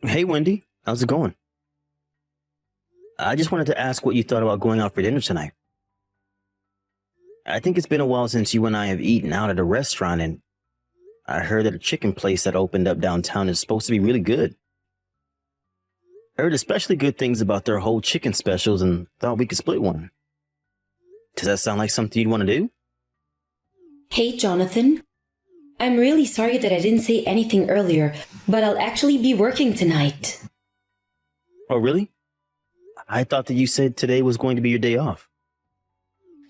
Hey, Wendy. How's it going? I just wanted to ask what you thought about going out for dinner tonight. I think it's been a while since you and I have eaten out at a restaurant, and I heard that a chicken place that opened up downtown is supposed to be really good. I heard especially good things about their whole chicken specials and thought we could split one. Does that sound like something you'd want to do? Hey, Jonathan. I'm really sorry that I didn't say anything earlier, but I'll actually be working tonight. Oh, really? I thought that you said today was going to be your day off.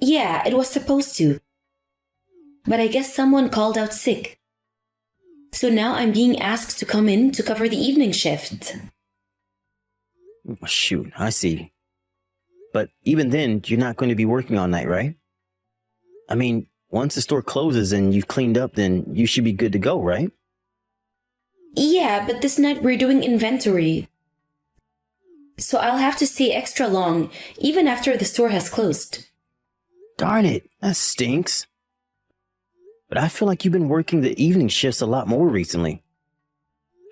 Yeah, it was supposed to. But I guess someone called out sick. So now I'm being asked to come in to cover the evening shift. Oh, shoot, I see. But even then, you're not going to be working all night, right? I mean, once the store closes and you've cleaned up, then you should be good to go, right? Yeah, but this night we're doing inventory. So I'll have to stay extra long, even after the store has closed. Darn it, that stinks. But I feel like you've been working the evening shifts a lot more recently.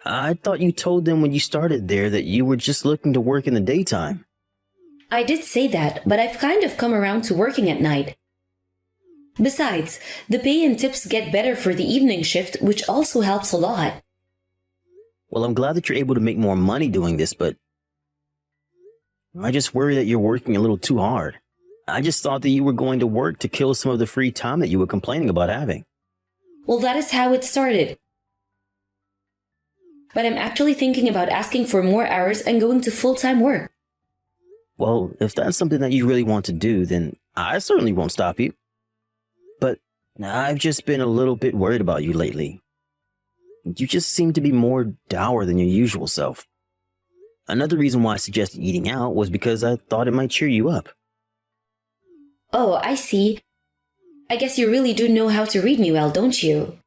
I thought you told them when you started there that you were just looking to work in the daytime. I did say that, but I've kind of come around to working at night. Besides, the pay and tips get better for the evening shift, which also helps a lot. Well, I'm glad that you're able to make more money doing this, but I just worry that you're working a little too hard. I just thought that you were going to work to kill some of the free time that you were complaining about having. Well, that is how it started. But I'm actually thinking about asking for more hours and going to full-time work. Well, if that's something that you really want to do, then I certainly won't stop you. But I've just been a little bit worried about you lately. You just seem to be more dour than your usual self. Another reason why I suggested eating out was because I thought it might cheer you up. Oh, I see. I guess you really do know how to read me well, don't you?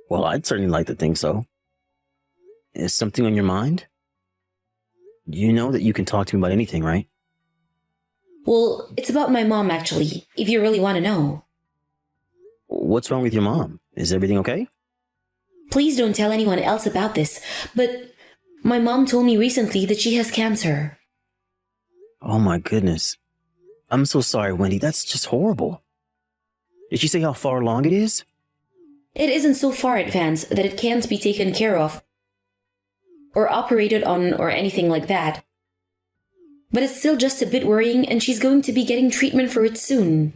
Well, I'd certainly like to think so. Is something on your mind? You know that you can talk to me about anything, right? Well, it's about my mom, actually, if you really want to know. What's wrong with your mom? Is everything okay? Please don't tell anyone else about this, but my mom told me recently that she has cancer. Oh my goodness. I'm so sorry, Wendy. That's just horrible. Did she say how far along it is? It isn't so far advanced that it can't be taken care of, or operated on, or anything like that. But it's still just a bit worrying, and she's going to be getting treatment for it soon.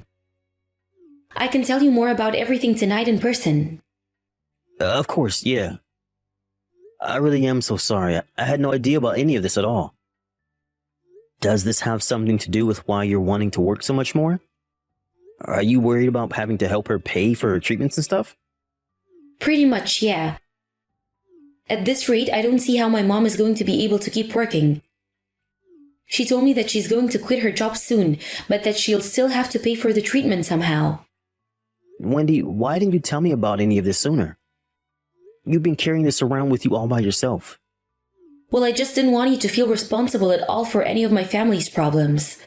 I can tell you more about everything tonight in person. Of course, yeah. I really am so sorry. I had no idea about any of this at all. Does this have something to do with why you're wanting to work so much more? Are you worried about having to help her pay for her treatments and stuff? Pretty much, yeah. At this rate, I don't see how my mom is going to be able to keep working. She told me that she's going to quit her job soon, but that she'll still have to pay for the treatment somehow. Wendy, why didn't you tell me about any of this sooner? You've been carrying this around with you all by yourself. Well, I just didn't want you to feel responsible at all for any of my family's problems.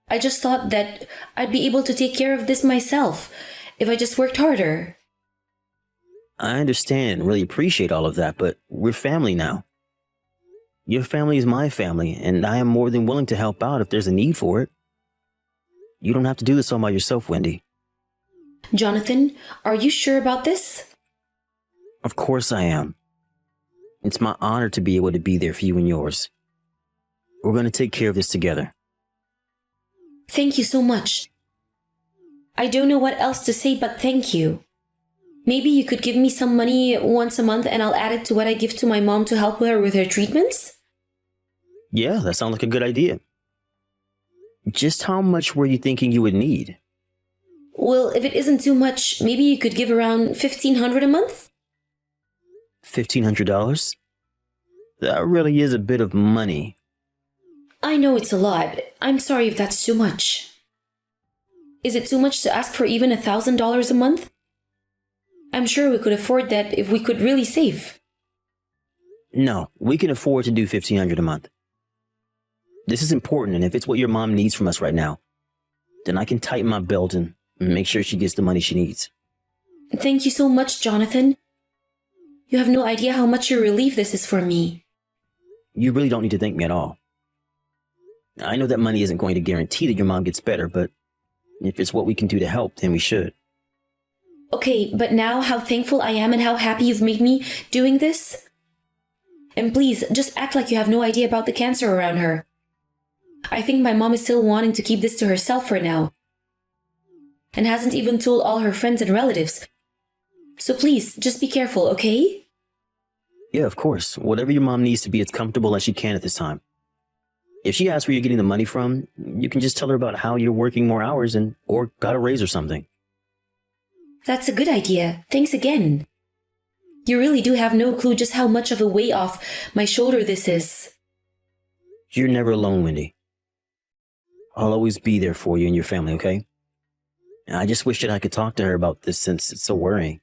I just thought that I'd be able to take care of this myself if I just worked harder. I understand and really appreciate all of that, but we're family now. Your family is my family, and I am more than willing to help out if there's a need for it. You don't have to do this all by yourself, Wendy. Jonathan, are you sure about this? Of course I am. It's my honor to be able to be there for you and yours. We're going to take care of this together. Thank you so much. I don't know what else to say but thank you. Maybe you could give me some money once a month and I'll add it to what I give to my mom to help her with her treatments? Yeah, that sounds like a good idea. Just how much were you thinking you would need? Well, if it isn't too much, maybe you could give around $1,500 a month? $1,500? That really is a bit of money. I know it's a lot. I'm sorry if that's too much. Is it too much to ask for even $1,000 a month? I'm sure we could afford that if we could really save. No, we can afford to do $1,500 a month. This is important, and if it's what your mom needs from us right now, then I can tighten my belt and make sure she gets the money she needs. Thank you so much, Jonathan. You have no idea how much a relief this is for me. You really don't need to thank me at all. I know that money isn't going to guarantee that your mom gets better, but if it's what we can do to help, then we should. Okay, but now how thankful I am and how happy you've made me doing this. And please, just act like you have no idea about the cancer around her. I think my mom is still wanting to keep this to herself for now. And hasn't even told all her friends and relatives. So please, just be careful, okay? Yeah, of course. Whatever your mom needs to be as comfortable as she can at this time. If she asks where you're getting the money from, you can just tell her about how you're working more hours or got a raise or something. That's a good idea. Thanks again. You really do have no clue just how much of a weight off my shoulder this is. You're never alone, Wendy. I'll always be there for you and your family, okay? I just wish that I could talk to her about this since it's so worrying.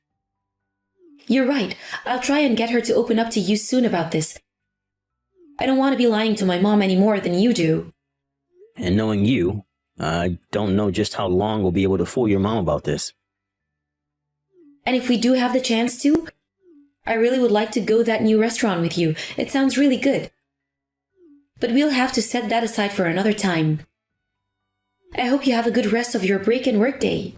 You're right. I'll try and get her to open up to you soon about this. I don't want to be lying to my mom any more than you do. And knowing you, I don't know just how long we'll be able to fool your mom about this. And if we do have the chance to, I really would like to go to that new restaurant with you. It sounds really good. But we'll have to set that aside for another time. I hope you have a good rest of your break and work day.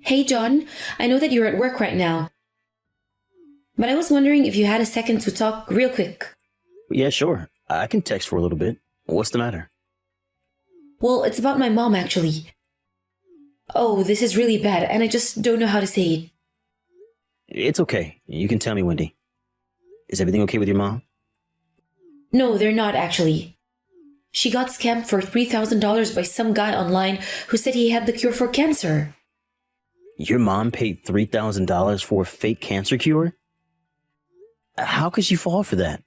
Hey John, I know that you're at work right now. But I was wondering if you had a second to talk real quick. Yeah, sure. I can text for a little bit. What's the matter? Well, it's about my mom actually. Oh, this is really bad and I just don't know how to say it. It's okay. You can tell me, Wendy. Is everything okay with your mom? No, they're not actually. She got scammed for $3,000 by some guy online who said he had the cure for cancer. Your mom paid $3,000 for a fake cancer cure? How could she fall for that?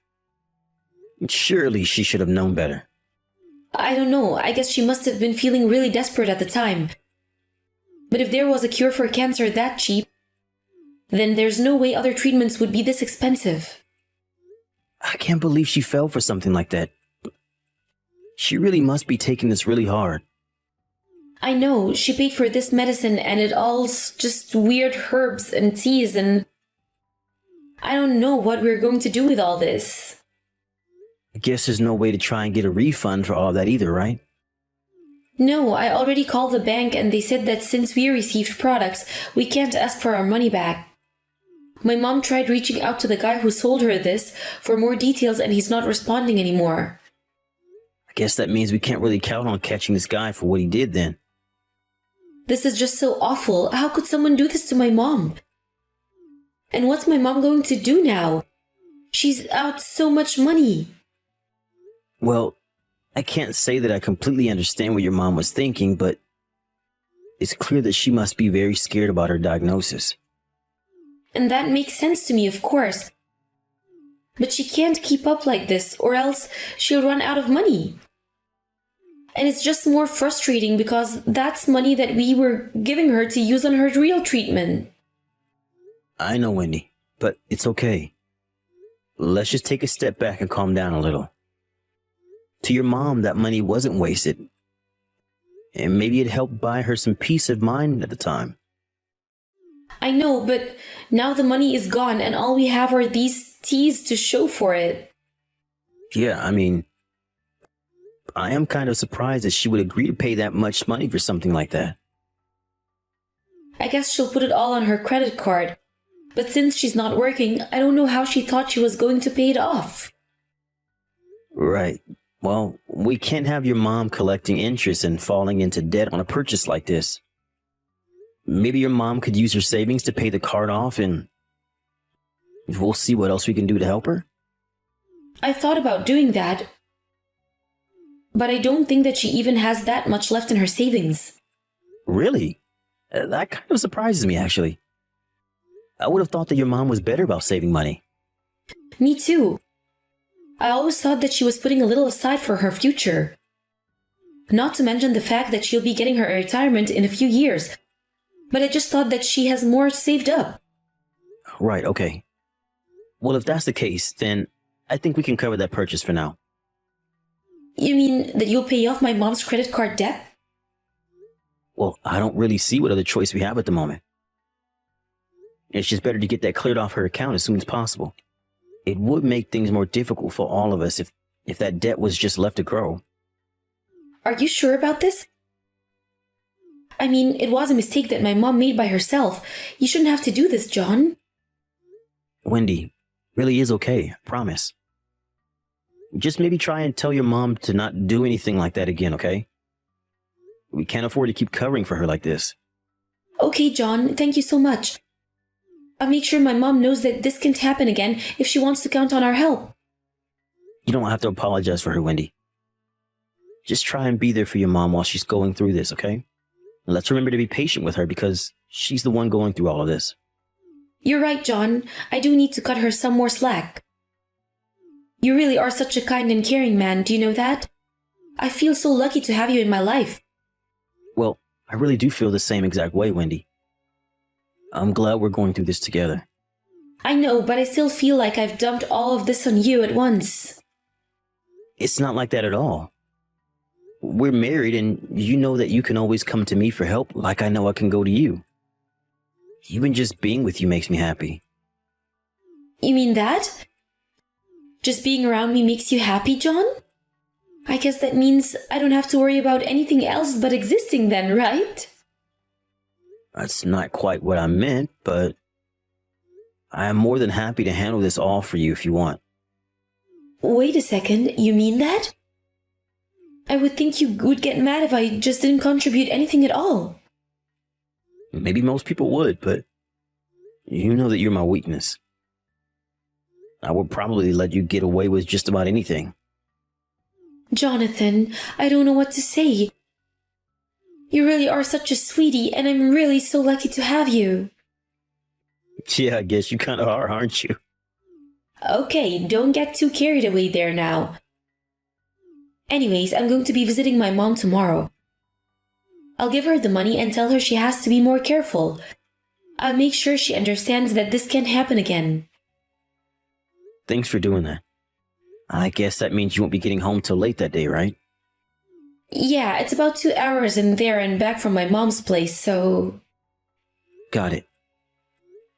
Surely she should have known better. I don't know. I guess she must have been feeling really desperate at the time. But if there was a cure for cancer that cheap, then there's no way other treatments would be this expensive. I can't believe she fell for something like that. She really must be taking this really hard. I know, she paid for this medicine and it all's just weird herbs and teas and I don't know what we're going to do with all this. I guess there's no way to try and get a refund for all that either, right? No, I already called the bank and they said that since we received products, we can't ask for our money back. My mom tried reaching out to the guy who sold her this for more details and he's not responding anymore. I guess that means we can't really count on catching this guy for what he did then. This is just so awful. How could someone do this to my mom? And what's my mom going to do now? She's out so much money. Well, I can't say that I completely understand what your mom was thinking, but it's clear that she must be very scared about her diagnosis. And that makes sense to me, of course. But she can't keep up like this, or else she'll run out of money. And it's just more frustrating because that's money that we were giving her to use on her real treatment. I know, Wendy, but it's okay. Let's just take a step back and calm down a little. To your mom, that money wasn't wasted. And maybe it helped buy her some peace of mind at the time. I know, but now the money is gone and all we have are these teas to show for it. Yeah, I mean, I am kind of surprised that she would agree to pay that much money for something like that. I guess she'll put it all on her credit card. But since she's not working, I don't know how she thought she was going to pay it off. Right. Well, we can't have your mom collecting interest and falling into debt on a purchase like this. Maybe your mom could use her savings to pay the card off and we'll see what else we can do to help her. I thought about doing that, but I don't think that she even has that much left in her savings. Really? That kind of surprises me, actually. I would have thought that your mom was better about saving money. Me too. I always thought that she was putting a little aside for her future. Not to mention the fact that she'll be getting her retirement in a few years. But I just thought that she has more saved up. Right, okay. Well, if that's the case, then I think we can cover that purchase for now. You mean that you'll pay off my mom's credit card debt? Well, I don't really see what other choice we have at the moment. It's just better to get that cleared off her account as soon as possible. It would make things more difficult for all of us if that debt was just left to grow. Are you sure about this? I mean, it was a mistake that my mom made by herself. You shouldn't have to do this, John. Wendy, really is okay, I promise. Just maybe try and tell your mom to not do anything like that again, okay? We can't afford to keep covering for her like this. Okay, John, thank you so much. I'll make sure my mom knows that this can't happen again if she wants to count on our help. You don't have to apologize for her, Wendy. Just try and be there for your mom while she's going through this, okay? And let's remember to be patient with her because she's the one going through all of this. You're right, John. I do need to cut her some more slack. You really are such a kind and caring man, do you know that? I feel so lucky to have you in my life. Well, I really do feel the same exact way, Wendy. I'm glad we're going through this together. I know, but I still feel like I've dumped all of this on you at once. It's not like that at all. We're married and you know that you can always come to me for help like I know I can go to you. Even just being with you makes me happy. You mean that? Just being around me makes you happy, John? I guess that means I don't have to worry about anything else but existing then, right? That's not quite what I meant, but I am more than happy to handle this all for you if you want. Wait a second, you mean that? I would think you would get mad if I just didn't contribute anything at all. Maybe most people would, but you know that you're my weakness. I would probably let you get away with just about anything. Jonathan, I don't know what to say. You really are such a sweetie, and I'm really so lucky to have you. Yeah, I guess you kind of are, aren't you? Okay, don't get too carried away there now. Anyways, I'm going to be visiting my mom tomorrow. I'll give her the money and tell her she has to be more careful. I'll make sure she understands that this can't happen again. Thanks for doing that. I guess that means you won't be getting home till late that day, right? Yeah, it's about 2 hours in there and back from my mom's place, so... Got it.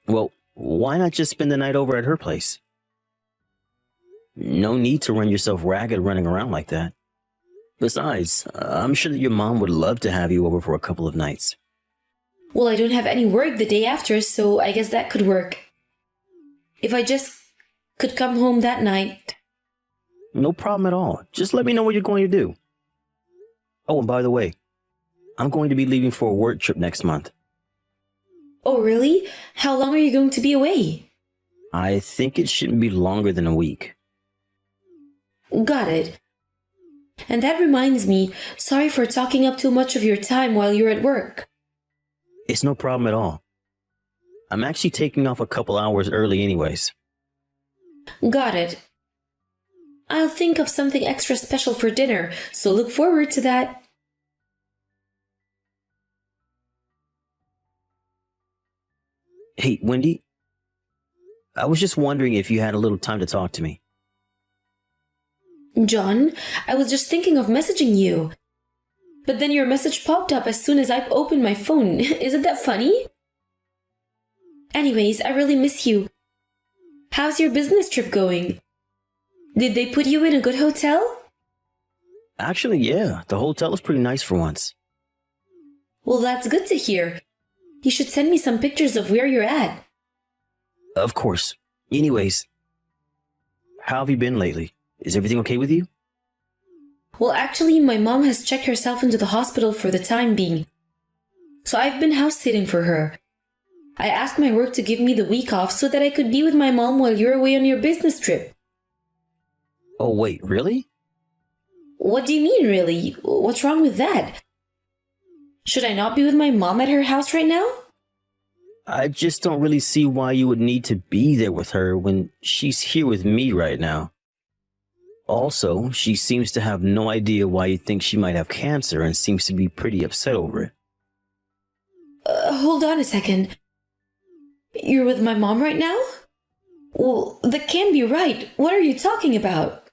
Well, why not just spend the night over at her place? No need to run yourself ragged running around like that. Besides, I'm sure that your mom would love to have you over for a couple of nights. Well, I don't have any work the day after, so I guess that could work. If I just could come home that night. No problem at all. Just let me know what you're going to do. Oh, and by the way, I'm going to be leaving for a work trip next month. Oh, really? How long are you going to be away? I think it shouldn't be longer than a week. Got it. And that reminds me, sorry for talking up too much of your time while you're at work. It's no problem at all. I'm actually taking off a couple hours early anyways. Got it. I'll think of something extra special for dinner, so look forward to that. Hey, Wendy, I was just wondering if you had a little time to talk to me. John, I was just thinking of messaging you. But then your message popped up as soon as I opened my phone. Isn't that funny? Anyways, I really miss you. How's your business trip going? Did they put you in a good hotel? Actually, yeah, the hotel is pretty nice for once. Well, that's good to hear. You should send me some pictures of where you're at. Of course. Anyways, how have you been lately? Is everything okay with you? Well, actually, my mom has checked herself into the hospital for the time being. So I've been house sitting for her. I asked my work to give me the week off so that I could be with my mom while you're away on your business trip. Oh, wait, really? What do you mean, really? What's wrong with that? Should I not be with my mom at her house right now? I just don't really see why you would need to be there with her when she's here with me right now. Also, she seems to have no idea why you think she might have cancer and seems to be pretty upset over it. Hold on a second. You're with my mom right now? Well, that can't be right. What are you talking about?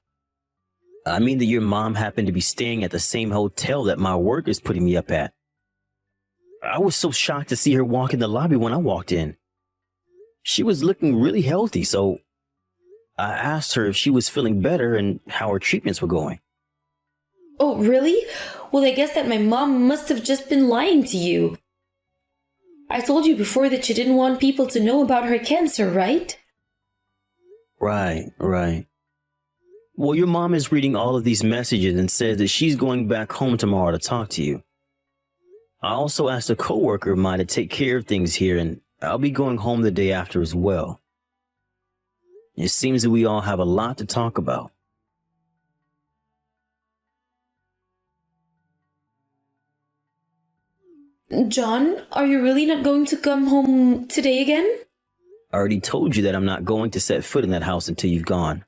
I mean that your mom happened to be staying at the same hotel that my work is putting me up at. I was so shocked to see her walk in the lobby when I walked in. She was looking really healthy, so I asked her if she was feeling better and how her treatments were going. Oh, really? Well, I guess that my mom must have just been lying to you. I told you before that she didn't want people to know about her cancer, right? Right. Well, your mom is reading all of these messages and says that she's going back home tomorrow to talk to you. I also asked a coworker of mine to take care of things here, and I'll be going home the day after as well. It seems that we all have a lot to talk about. John, are you really not going to come home today again? I already told you that I'm not going to set foot in that house until you've gone.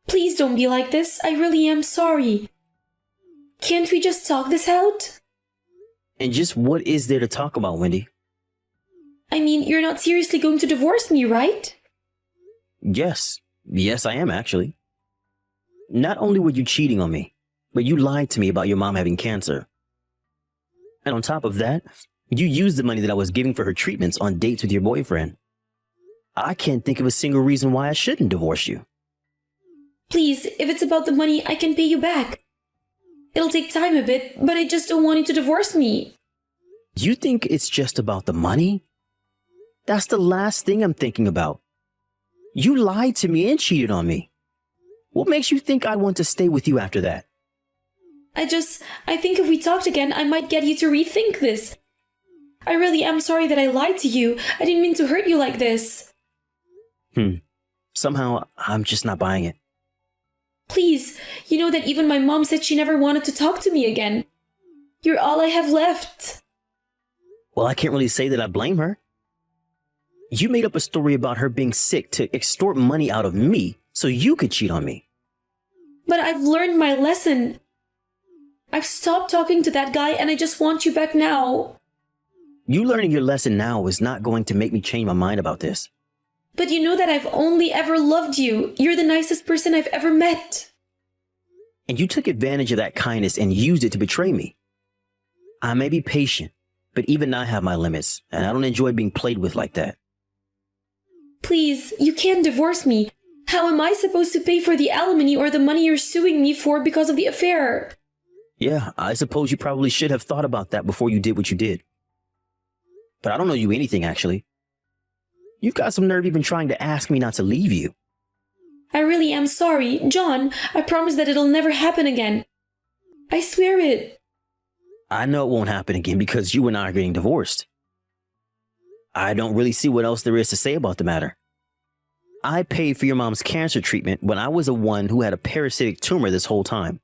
Please don't be like this. I really am sorry. Can't we just talk this out? And just what is there to talk about, Wendy? I mean, you're not seriously going to divorce me, right? Yes, I am actually. Not only were you cheating on me, but you lied to me about your mom having cancer. And on top of that, you used the money that I was giving for her treatments on dates with your boyfriend. I can't think of a single reason why I shouldn't divorce you. Please, if it's about the money, I can pay you back. It'll take time a bit, but I just don't want you to divorce me. You think it's just about the money? That's the last thing I'm thinking about. You lied to me and cheated on me. What makes you think I'd want to stay with you after that? I think if we talked again, I might get you to rethink this. I really am sorry that I lied to you. I didn't mean to hurt you like this. Somehow, I'm just not buying it. Please, you know that even my mom said she never wanted to talk to me again. You're all I have left. Well, I can't really say that I blame her. You made up a story about her being sick to extort money out of me so you could cheat on me. But I've learned my lesson. I've stopped talking to that guy and I just want you back now. You learning your lesson now is not going to make me change my mind about this. But you know that I've only ever loved you. You're the nicest person I've ever met. And you took advantage of that kindness and used it to betray me. I may be patient, but even I have my limits, and I don't enjoy being played with like that. Please, you can't divorce me. How am I supposed to pay for the alimony or the money you're suing me for because of the affair? Yeah, I suppose you probably should have thought about that before you did what you did. But I don't owe you anything, actually. You've got some nerve even trying to ask me not to leave you. I really am sorry. John, I promise that it'll never happen again. I swear it. I know it won't happen again because you and I are getting divorced. I don't really see what else there is to say about the matter. I paid for your mom's cancer treatment when I was the one who had a parasitic tumor this whole time.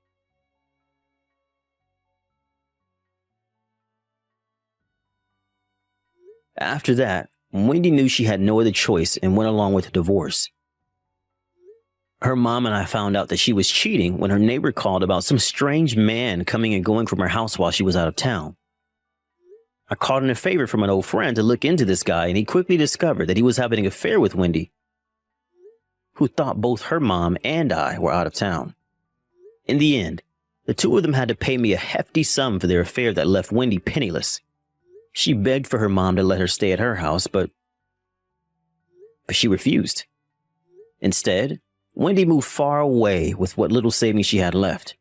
After that, Wendy knew she had no other choice and went along with the divorce. Her mom and I found out that she was cheating when her neighbor called about some strange man coming and going from her house while she was out of town. I called in a favor from an old friend to look into this guy, and he quickly discovered that he was having an affair with Wendy, who thought both her mom and I were out of town. In the end, the two of them had to pay me a hefty sum for their affair that left Wendy penniless. She begged for her mom to let her stay at her house, but she refused. Instead, Wendy moved far away with what little savings she had left.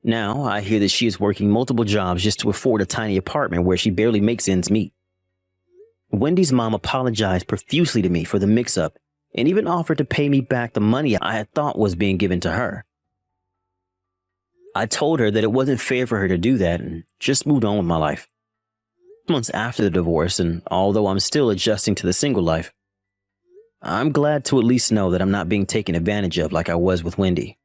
Now, I hear that she is working multiple jobs just to afford a tiny apartment where she barely makes ends meet. Wendy's mom apologized profusely to me for the mix-up and even offered to pay me back the money I had thought was being given to her. I told her that it wasn't fair for her to do that and just moved on with my life. Months after the divorce, and although I'm still adjusting to the single life, I'm glad to at least know that I'm not being taken advantage of like I was with Wendy.